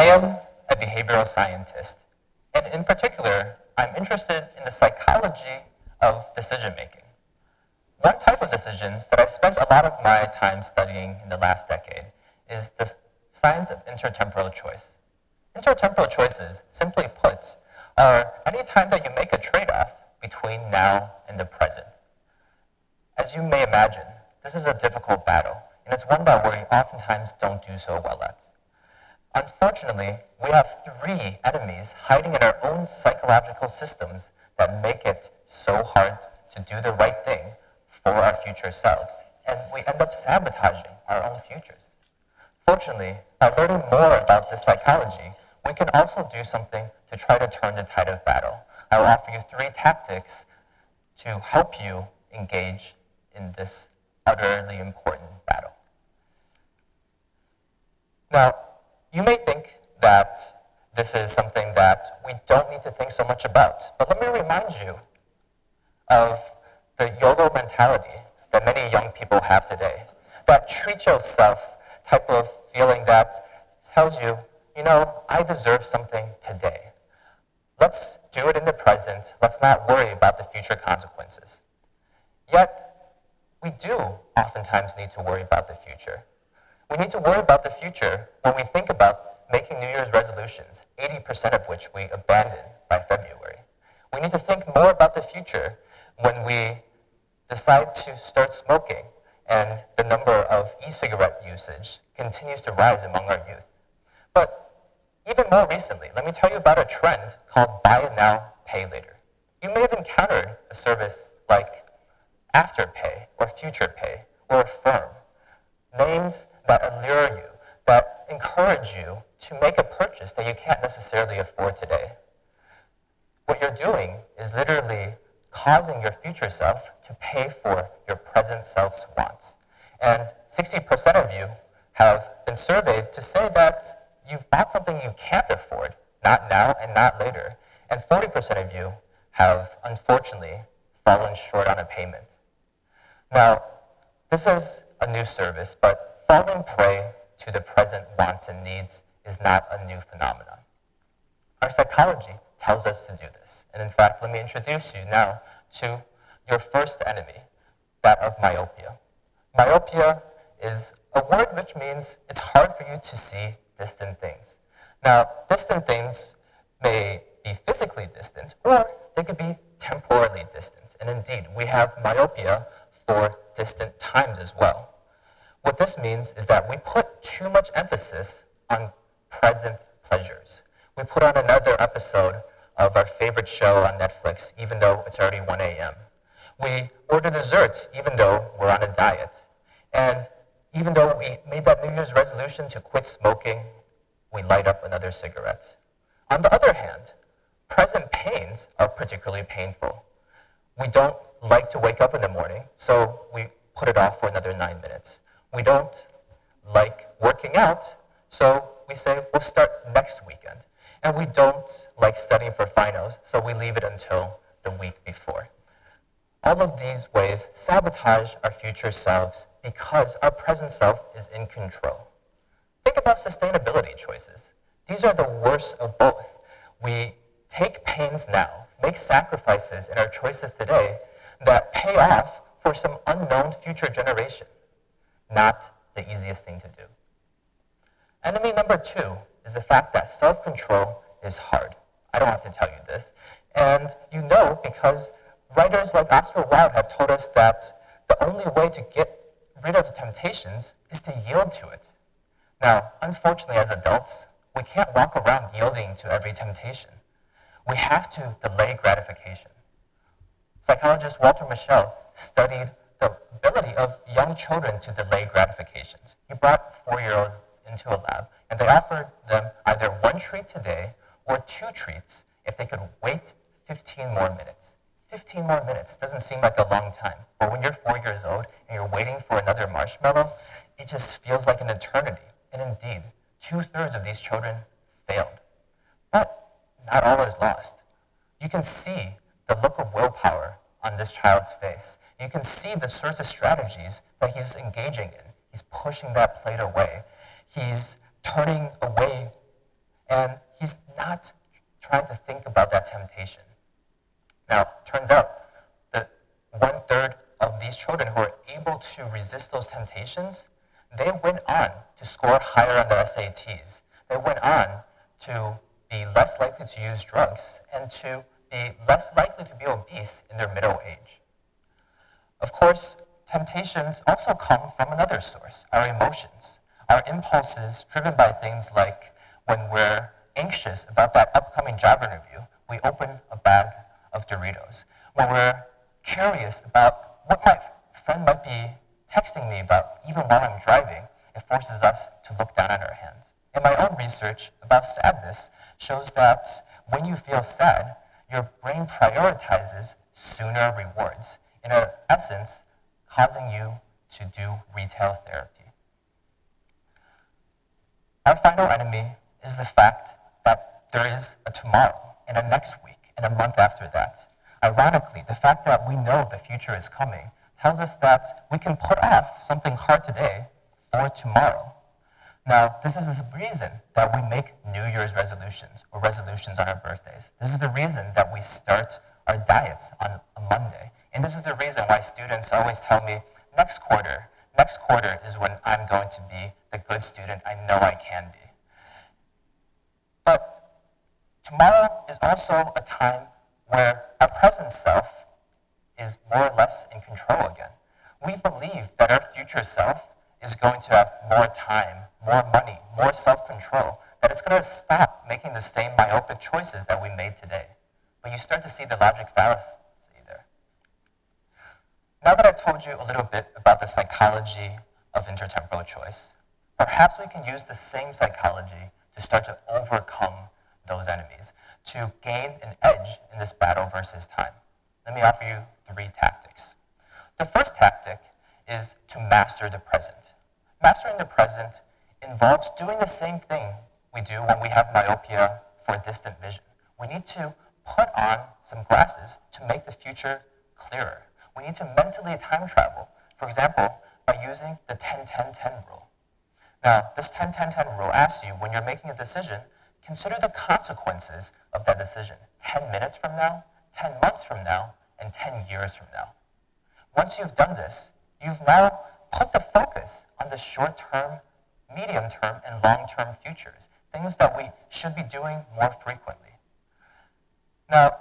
I am a behavioral scientist, and in particular, I'm interested in the psychology of decision making. One type of decisions that I've spent a lot of my time studying in the last decade is the science of intertemporal choice. Intertemporal choices, simply put, are any time that you make a trade-off between now and the present. As you may imagine, this is a difficult battle, and it's one that we oftentimes don't do so well at. Unfortunately, we have three enemies hiding in our own psychological systems that make it so hard to do the right thing for our future selves, and we end up sabotaging our own futures. Fortunately, by learning more about this psychology, we can also do something to try to turn the tide of battle. I will offer you three tactics to help you engage in this utterly important battle. Now, you may think that this is something that we don't need to think so much about, but let me remind you of the YOLO mentality that many young people have today. That treat yourself type of feeling that tells you, you know, I deserve something today. Let's do it in the present. Let's not worry about the future consequences. Yet, we do oftentimes need to worry about the future. We need to worry about the future when we think about making New Year's resolutions, 80% of which we abandon by February. We need to think more about the future when we decide to start smoking and the number of e-cigarette usage continues to rise among our youth. But even more recently, let me tell you about a trend called buy it now, pay later. You may have encountered a service like Afterpay or Future Pay or Affirm, names that allure you, that encourage you to make a purchase that you can't necessarily afford today. What you're doing is literally causing your future self to pay for your present self's wants. And 60% of you have been surveyed to say that you've bought something you can't afford, not now and not later. And 40% of you have, unfortunately, fallen short on a payment. Now, this is a new service, but falling prey to the present wants and needs is not a new phenomenon. Our psychology tells us to do this. And in fact, let me introduce you now to your first enemy, that of myopia. Myopia is a word which means it's hard for you to see distant things. Now, distant things may be physically distant, or they could be temporally distant. And indeed, we have myopia for distant times as well. What this means is that we put too much emphasis on present pleasures. We put on another episode of our favorite show on Netflix, even though it's already 1 a.m. We order dessert, even though we're on a diet. And even though we made that New Year's resolution to quit smoking, we light up another cigarette. On the other hand, present pains are particularly painful. We don't like to wake up in the morning, so we put it off for another 9 minutes. We don't like working out, so we say we'll start next weekend. And we don't like studying for finals, so we leave it until the week before. All of these ways sabotage our future selves because our present self is in control. Think about sustainability choices. These are the worst of both. We take pains now, make sacrifices in our choices today that pay off for some unknown future generation. Not the easiest thing to do. Enemy number 2 is the fact that self-control is hard. I don't have to tell you this. And you know because writers like Oscar Wilde have told us that the only way to get rid of temptations is to yield to it. Now, unfortunately, as adults, we can't walk around yielding to every temptation. We have to delay gratification. Psychologist Walter Mischel studied the ability of young children to delay gratifications. He brought 4-year-olds into a lab, and they offered them either 1 treat today or 2 treats if they could wait 15 more minutes. 15 more minutes doesn't seem like a long time, but when you're 4 years old and you're waiting for another marshmallow, it just feels like an eternity. And indeed, 2/3 of these children failed. But not all is lost. You can see the look of willpower on this child's face. You can see the sorts of strategies that he's engaging in. He's pushing that plate away. He's turning away And he's not trying to think about that temptation. Now, turns out that 1/3 of these children who are able to resist those temptations, they went on to score higher on their SATs. They went on to be less likely to use drugs and to be less likely to be obese in their middle age. Of course, temptations also come from another source, our emotions, our impulses driven by things like when we're anxious about that upcoming job interview, we open a bag of Doritos. When we're curious about what my friend might be texting me about, even while I'm driving, it forces us to look down at our hands. And my own research about sadness shows that when you feel sad, your brain prioritizes sooner rewards, in essence, causing you to do retail therapy. Our final enemy is the fact that there is a tomorrow, and a next week, and a month after that. Ironically, the fact that we know the future is coming tells us that we can put off something hard today for tomorrow. Now, this is the reason that we make New Year's resolutions or resolutions on our birthdays. This is the reason that we start our diets on a Monday. And this is the reason why students always tell me, next quarter is when I'm going to be the good student I know I can be. But tomorrow is also a time where our present self is more or less in control again. We believe that our future self is going to have more time, more money, more self-control, that it's going to stop making the same myopic choices that we made today. But you start to see the logic fallacy there. Now that I've told you a little bit about the psychology of intertemporal choice, perhaps we can use the same psychology to start to overcome those enemies, to gain an edge in this battle versus time. Let me offer you 3 tactics. The first tactic is to master the present. Mastering the present involves doing the same thing we do when we have myopia for distant vision. We need to put on some glasses to make the future clearer. We need to mentally time travel, for example, by using the 10-10-10 rule. Now, this 10-10-10 rule asks you, when you're making a decision, consider the consequences of that decision 10 minutes from now, 10 months from now, and 10 years from now. Once you've done this, you've now put the focus on the short-term, medium-term, and long-term futures, things that we should be doing more frequently. Now,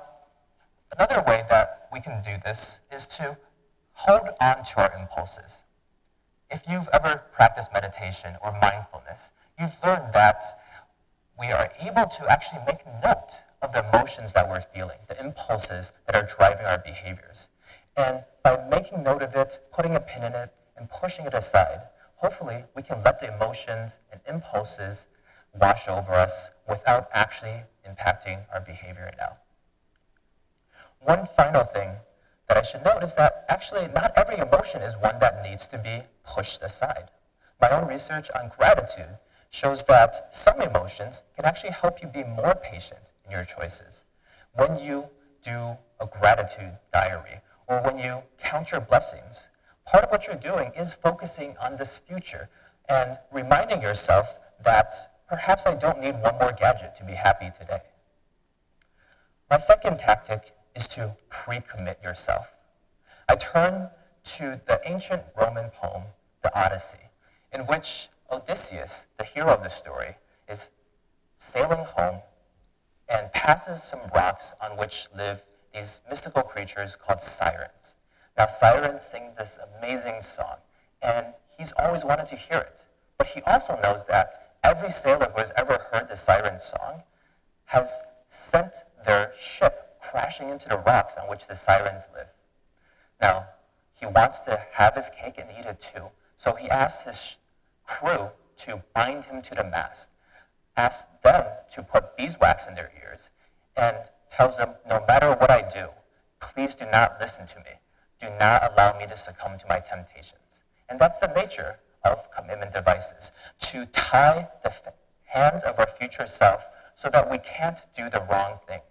another way that we can do this is to hold on to our impulses. If you've ever practiced meditation or mindfulness, you've learned that we are able to actually make note of the emotions that we're feeling, the impulses that are driving our behaviors. And by making note of it, putting a pin in it, and pushing it aside, hopefully we can let the emotions and impulses wash over us without actually impacting our behavior now. One final thing that I should note is that actually not every emotion is one that needs to be pushed aside. My own research on gratitude shows that some emotions can actually help you be more patient in your choices. When you do a gratitude diary, or when you count your blessings, part of what you're doing is focusing on this future and reminding yourself that perhaps I don't need one more gadget to be happy today. My second tactic is to pre-commit yourself. I turn to the ancient Roman poem, the Odyssey, in which Odysseus, the hero of the story, is sailing home and passes some rocks on which live these mystical creatures called sirens. Now, sirens sing this amazing song, and he's always wanted to hear it. But he also knows that every sailor who has ever heard the siren song has sent their ship crashing into the rocks on which the sirens live. Now, he wants to have his cake and eat it too, so he asks his crew to bind him to the mast, asks them to put beeswax in their ears, and tells them, no matter what I do, please do not listen to me. Do not allow me to succumb to my temptations. And that's the nature of commitment devices, to tie the hands of our future self so that we can't do the wrong thing.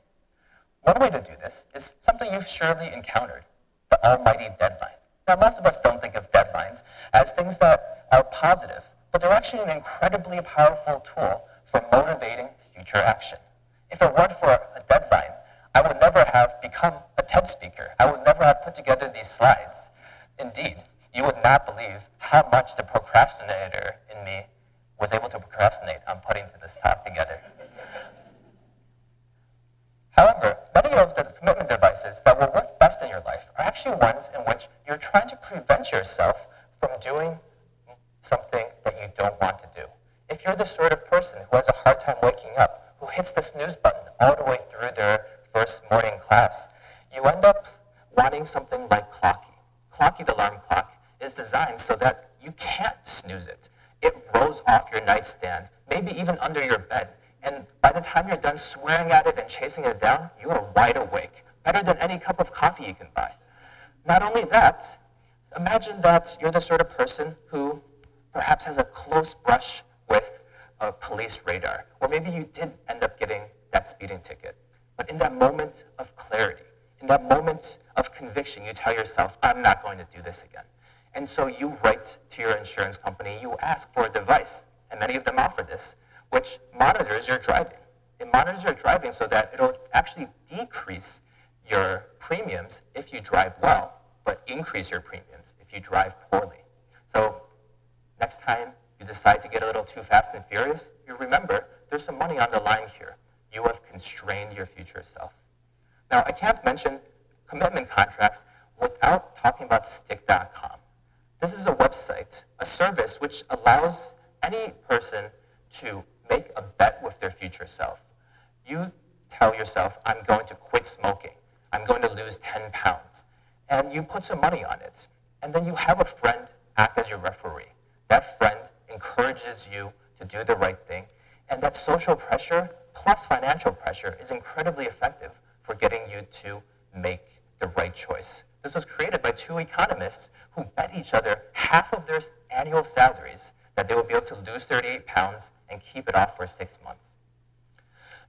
One way to do this is something you've surely encountered, the almighty deadline. Now, most of us don't think of deadlines as things that are positive, but they're actually an incredibly powerful tool for motivating future action. If it weren't for a deadline, I would never have become a TED speaker. I would never have put together these slides. Indeed, you would not believe how much the procrastinator in me was able to procrastinate on putting this talk together. However, many of the commitment devices that will work best in your life are actually ones in which you're trying to prevent yourself from doing something that you don't want to do. If you're the sort of person who has a hard time waking up, who hits the snooze button all the way through their first morning class, you end up wanting something like Clocky. Clocky, the alarm clock, is designed so that you can't snooze it. It rolls off your nightstand, maybe even under your bed, and by the time you're done swearing at it and chasing it down, you are wide awake, better than any cup of coffee you can buy. Not only that, imagine that you're the sort of person who perhaps has a close brush with a police radar, or maybe you did end up getting that speeding ticket. But in that moment of clarity, in that moment of conviction, you tell yourself, I'm not going to do this again. And so you write to your insurance company, you ask for a device, and many of them offer this, which monitors your driving. It monitors your driving so that it'll actually decrease your premiums if you drive well, but increase your premiums if you drive poorly. So next time you decide to get a little too fast and furious, you remember there's some money on the line here. You have constrained your future self. Now, I can't mention commitment contracts without talking about stick.com. This is a website, a service which allows any person to make a bet with their future self. You tell yourself, I'm going to quit smoking. I'm going to lose 10 pounds. And you put some money on it. And then you have a friend act as your referee. That friend encourages you to do the right thing. And that social pressure plus financial pressure is incredibly effective for getting you to make the right choice. This was created by two economists who bet each other half of their annual salaries that they would be able to lose 38 pounds and keep it off for 6 months.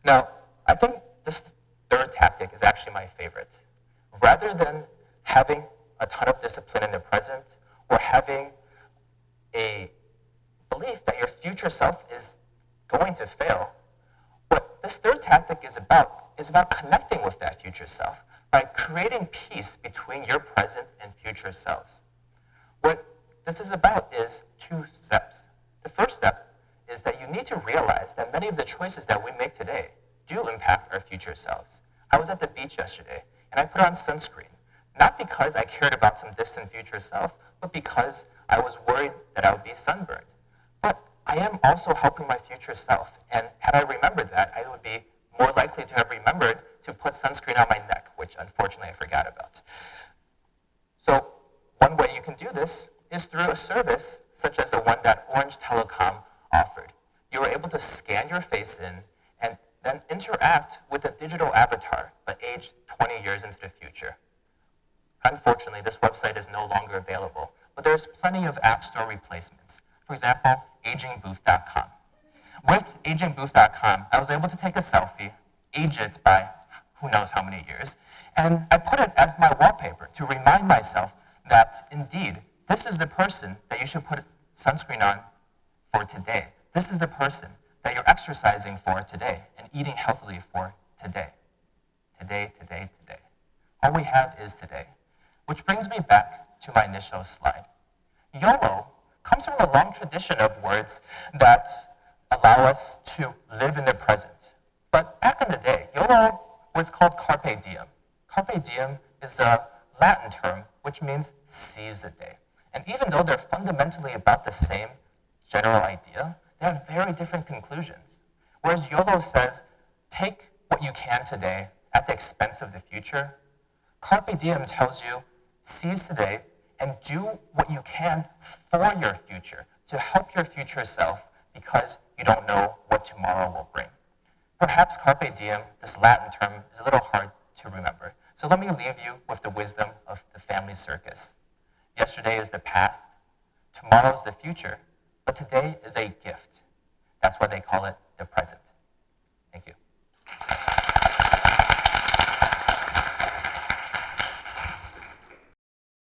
Now, I think this third tactic is actually my favorite. Rather than having a ton of discipline in the present or having a belief that your future self is going to fail, what this third tactic is about connecting with that future self by creating peace between your present and future selves. What this is about is 2 steps. The first step is that you need to realize that many of the choices that we make today do impact our future selves. I was at the beach yesterday, and I put on sunscreen, not because I cared about some distant future self, but because I was worried that I would be sunburned. But I am also helping my future self, and had I remembered that, I would be more likely to have remembered to put sunscreen on my neck, which unfortunately I forgot about. So one way you can do this is through a service such as the one that Orange Telecom offered. You were able to scan your face in and then interact with a digital avatar, but aged 20 years into the future. Unfortunately, this website is no longer available, but there's plenty of App Store replacements. For example, agingbooth.com. With agingbooth.com, I was able to take a selfie, age it by who knows how many years, and I put it as my wallpaper to remind myself that, indeed, this is the person that you should put sunscreen on for today. This is the person that you're exercising for today and eating healthily for today. Today, today, today. All we have is today. Which brings me back to my initial slide. YOLO comes from a long tradition of words that allow us to live in the present. But back in the day, YOLO was called carpe diem. Carpe diem is a Latin term which means seize the day. And even though they're fundamentally about the same general idea, they have very different conclusions. Whereas YOLO says, take what you can today at the expense of the future, carpe diem tells you, seize today and do what you can for your future to help your future self because you don't know what tomorrow will bring. Perhaps carpe diem, this Latin term, is a little hard to remember. So let me leave you with the wisdom of the family circus. Yesterday is the past, tomorrow is the future, but today is a gift. That's why they call it the present. Thank you.